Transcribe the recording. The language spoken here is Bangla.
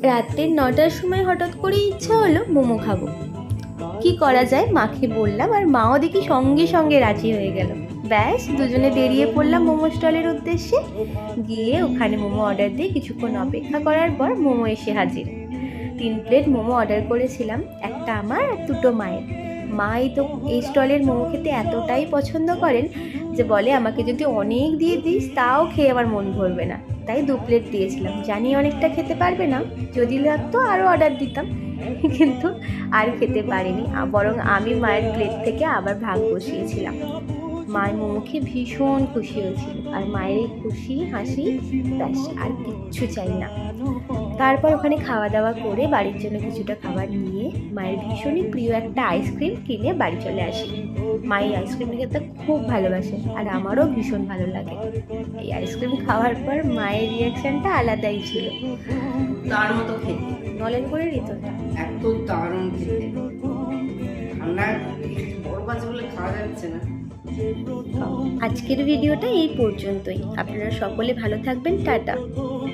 রাত্রে 9টার সময় হঠাৎ করে ইচ্ছা হলো মোমো খাবো। কি করা যায়, মাকে বললাম, আর মাও দেখি সঙ্গে সঙ্গে রাজি হয়ে গেল। ব্যাস, দুজনে বেরিয়ে পড়লাম মোমো স্টলের উদ্দেশ্যে। গিয়ে ওখানে মোমো অর্ডার দিয়ে কিছুক্ষণ অপেক্ষা করার পর মোমো এসে হাজির। 3 প্লেট মোমো অর্ডার করেছিলাম, একটা আমার আর 2টো মায়ের। মাই তো এই স্টলের মোমো খেতে এতটাই পছন্দ করেন যে বলে, আমাকে যদি অনেক দিয়ে দিস তাও খেয়ে আমার মন ভরবে না। তাই 2 প্লেট দিয়েছিলাম, জানি অনেকটা খেতে পারবে না, যদি লাগতো আরও অর্ডার দিতাম, কিন্তু আর খেতে পারিনি। বরং আমি মায়ের প্লেট থেকে আবার ভাগ বসিয়েছিলাম। মায়ের মোমো খেয়ে ভীষণ খুশি হয়েছিল, আর মায়ের এই খুশি হাসি, ব্যাস আর কিচ্ছু চাই না। তারপর ওখানে খাওয়া দাওয়া করে বাড়ির জন্য কিছুটা খাবার নিয়ে মায়ের ভীষণই প্রিয় একটা আইসক্রিম কিনে বাড়ি চলে আসি। মায়ের আইসক্রিম খেতে খুব ভালোবাসে, আর আমারও ভীষণ ভালো লাগে। এই আইসক্রিম খাওয়ার পর মায়ের রিয়াকশনটা আলাদাই ছিল। তার মতো খেতে, নলেন করে ঋতুটা এত দারুণ খেতে। ঠান্ডা বরফ আছে বলে খাওয়া যাচ্ছে না। আজকের ভিডিওটা এই পর্যন্তই। আপনারা সকলে ভালো থাকবেন, টাটা।